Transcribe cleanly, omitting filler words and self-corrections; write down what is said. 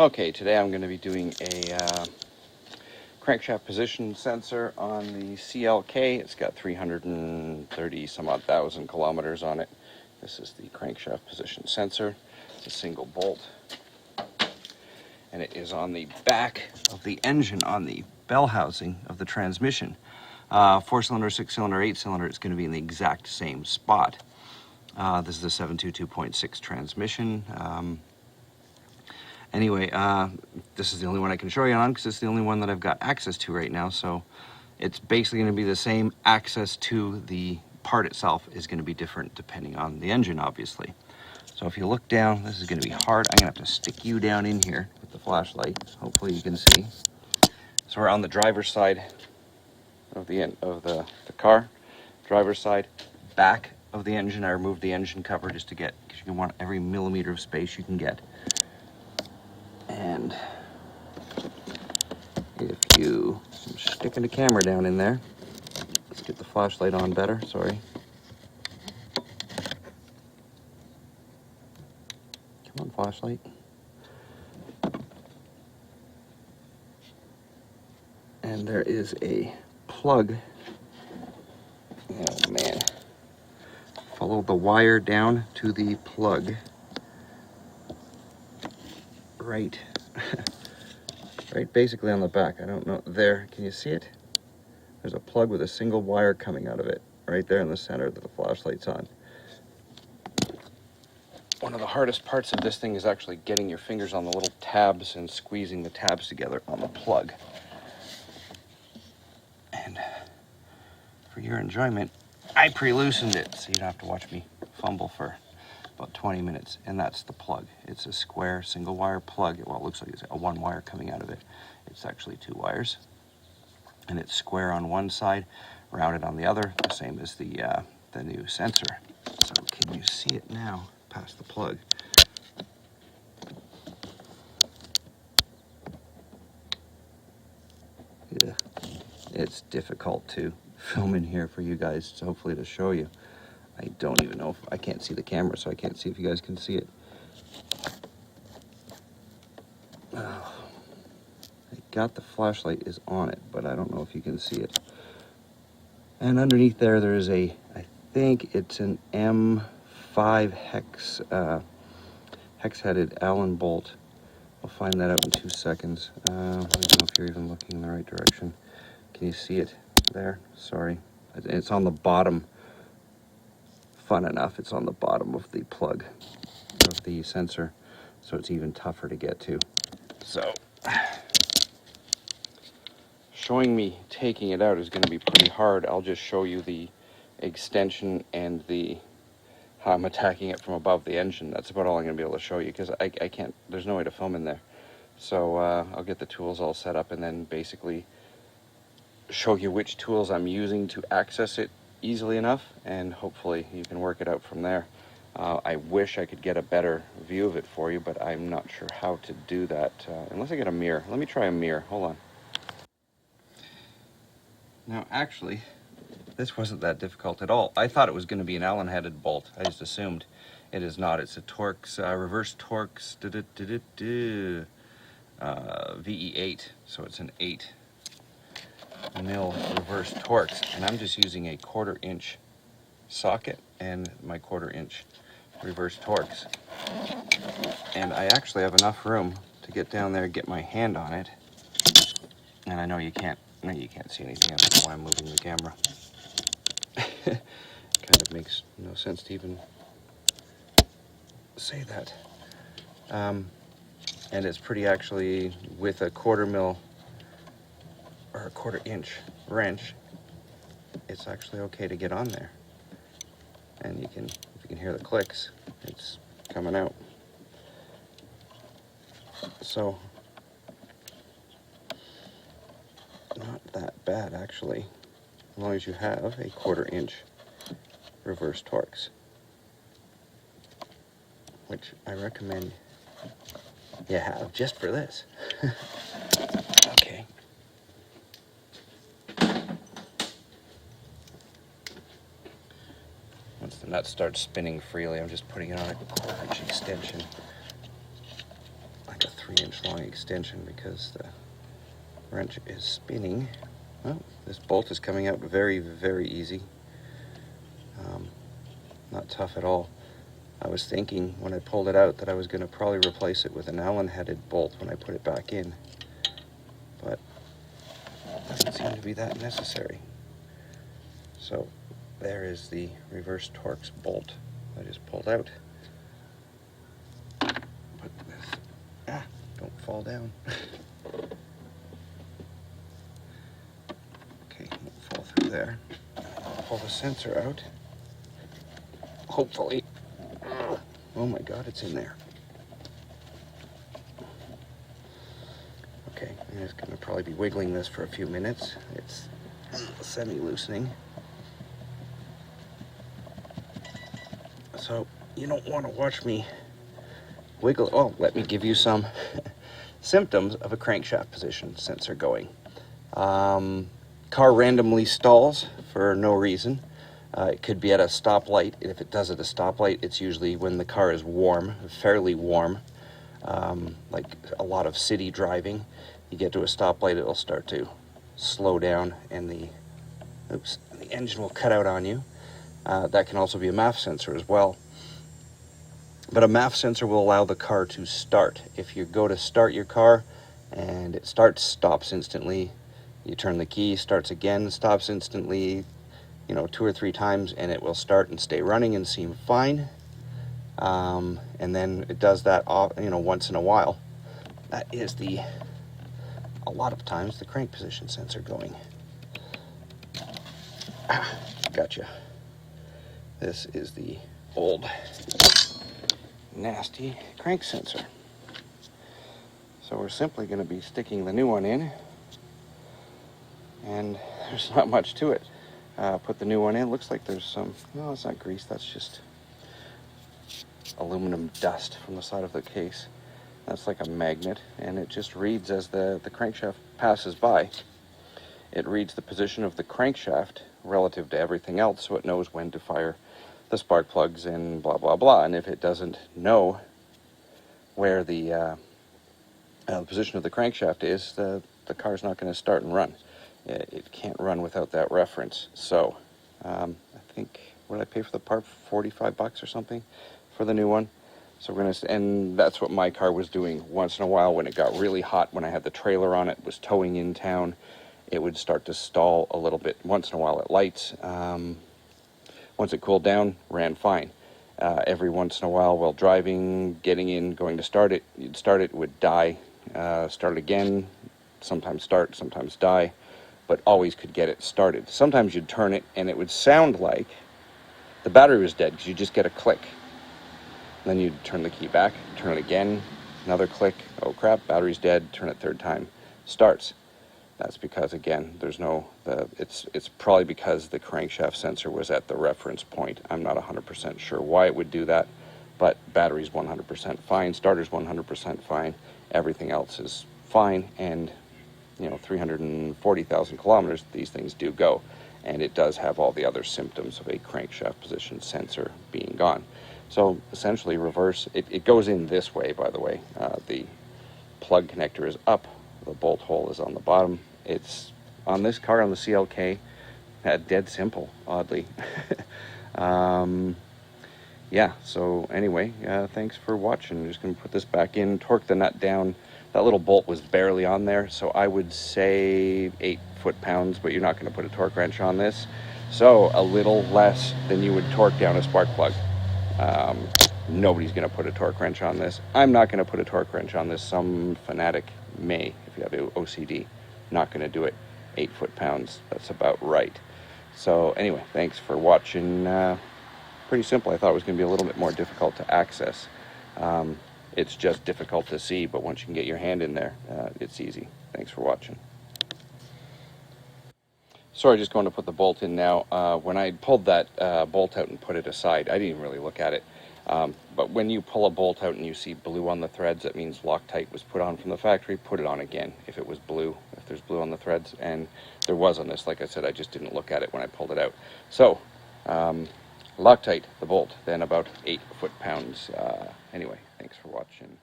Okay, today I'm going to be doing a crankshaft position sensor on the clk. It's got 330 some odd thousand kilometers on it. This is the crankshaft position sensor. It's a single bolt, and it is on the back of the engine, on the bell housing of the transmission. 4-cylinder, 6-cylinder, 8-cylinder, it's going to be in the exact same spot. This is a 722.6 transmission. Anyway, this is the only one I can show you on because it's the only one that I've got access to right now. So it's basically going to be the same. Access to the part itself is going to be different depending on the engine, obviously. So if you look down, this is going to be hard. I'm going to have to stick you down in here with the flashlight. Hopefully you can see. So we're on the driver's side of the car. Driver's side, back of the engine. I removed the engine cover just to get, because you want every millimeter of space you can get. And if you, I'm sticking the camera down in there. Let's get the flashlight on better, sorry. Come on, flashlight. And there is a plug. Oh man. Follow the wire down to the plug. Right. Right basically on the back. I don't know. There, can you see it? There's a plug with a single wire coming out of it. Right there in the center that the flashlight's on. One of the hardest parts of this thing is actually getting your fingers on the little tabs and squeezing the tabs together on the plug. And for your enjoyment, I pre-loosened it so you don't have to watch me fumble for about 20 minutes. And that's the plug. It's a square single wire plug. Well, it looks like it's a one wire coming out of it. It's actually two wires. And it's square on one side, rounded on the other, the same as the new sensor. So can you see it now past the plug? Yeah, it's difficult to film in here for you guys, so hopefully to show you. I don't even know if I can't see the camera, so I can't see if you guys can see it. I got the flashlight is on it, but I don't know if you can see it. And underneath there is a, I think it's an M5 hex-headed Allen bolt. I'll find that out in 2 seconds. I don't know if you're even looking in the right direction. Can you see it there? Sorry. It's on the bottom. Fun enough, it's on the bottom of the plug of the sensor, so it's even tougher to get to. So showing me taking it out is going to be pretty hard. I'll just show you the extension and how I'm attacking it from above the engine. That's about all I'm going to be able to show you because I can't, there's no way to film in there. So I'll get the tools all set up and then basically show you which tools I'm using to access it easily enough, and hopefully you can work it out from there. I wish I could get a better view of it for you, but I'm not sure how to do that unless I get a mirror. Let me try a mirror. Hold on. Now actually, this wasn't that difficult at all. I thought it was going to be an Allen-headed bolt. I just assumed. It is not. It's a Torx, reverse Torx VE8. So it's an 8 mil reverse Torx. And I'm just using a 1/4 inch socket and my 1/4 inch reverse Torx. And I actually have enough room to get down there, get my hand on it. And I know you can't see anything. I don't know why I'm moving the camera. Kind of makes no sense to even say that. And it's pretty actually, with a 1/4 mil or a 1/4 inch wrench, it's actually okay to get on there. And if you can hear the clicks, it's coming out. So not that bad actually, as long as you have a 1/4 inch reverse Torx, which I recommend you have just for this. Okay. Once the nut starts spinning freely, I'm just putting it on a 1/4 inch extension, like a 3-inch long extension because the wrench is spinning. Well, this bolt is coming out very, very easy. Not tough at all. I was thinking when I pulled it out that I was going to probably replace it with an Allen-headed bolt when I put it back in, but it doesn't seem to be that necessary. So there is the reverse Torx bolt I just pulled out. Put this, don't fall down. Okay, won't fall through there. Pull the sensor out. Hopefully. Oh my God, it's in there. Okay, I'm just going to probably be wiggling this for a few minutes. It's semi-loosening. So you don't want to watch me wiggle. Oh, let me give you some symptoms of a crankshaft position sensor going. Car randomly stalls for no reason. It could be at a stoplight. If it does at a stoplight, it's usually when the car is warm, fairly warm, like a lot of city driving. You get to a stoplight, it'll start to slow down and the engine will cut out on you. That can also be a MAF sensor as well. But a MAF sensor will allow the car to start. If you go to start your car and it starts, stops instantly, you turn the key, starts again, stops instantly, 2 or 3 times, and it will start and stay running and seem fine. And then it does that, once in a while. That is a lot of times, the crank position sensor going. Gotcha. This is the old, nasty crank sensor. So we're simply going to be sticking the new one in, and there's not much to it. Put the new one in. Looks like there's some, no, it's not grease, that's just aluminum dust from the side of the case. That's like a magnet, and it just reads as the crankshaft passes by. It reads the position of the crankshaft relative to everything else, so it knows when to fire the spark plugs and blah, blah, blah. And if it doesn't know where the position of the crankshaft is, the car's not going to start and run. It can't run without that reference. So I think, what did I pay for the part? $45 or something for the new one. So we're gonna, and that's what my car was doing. Once in a while, when it got really hot, when I had the trailer on it, was towing in town, it would start to stall a little bit. Once in a while, at lights. Once it cooled down, ran fine. Every once in a while, while driving, getting in, going to start it, you'd start it, it would die, start again, sometimes start, sometimes die, but always could get it started. Sometimes you'd turn it and it would sound like the battery was dead because you just get a click. Then you'd turn the key back, turn it again, another click, oh crap, battery's dead, turn it 3rd time, starts. That's because, again, there's no, it's probably because the crankshaft sensor was at the reference point. I'm not 100% sure why it would do that, but battery's 100% fine, starter's 100% fine, everything else is fine, and 340,000 kilometers, these things do go. And it does have all the other symptoms of a crankshaft position sensor being gone. So essentially reverse, it goes in this way, by the way. The plug connector is up, the bolt hole is on the bottom. It's on this car, on the clk, dead simple, oddly. Yeah, so anyway, thanks for watching. I'm just going to put this back in, torque the nut down. That little bolt was barely on there, so I would say 8 foot-pounds, but you're not going to put a torque wrench on this. So a little less than you would torque down a spark plug. Nobody's going to put a torque wrench on this. I'm not going to put a torque wrench on this. Some fanatic may, if you have OCD. Not going to do it. 8 foot-pounds, that's about right. So anyway, thanks for watching. Pretty simple. I thought it was going to be a little bit more difficult to access. It's just difficult to see, but once you can get your hand in there, it's easy. Thanks for watching. Sorry, just going to put the bolt in now. When I pulled that bolt out and put it aside, I didn't even really look at it. But when you pull a bolt out and you see blue on the threads, that means Loctite was put on from the factory. Put it on again if it was blue, if there's blue on the threads. And there was on this. Like I said, I just didn't look at it when I pulled it out. So, Loctite, the bolt, then about 8 foot-pounds. Anyway, thanks for watching.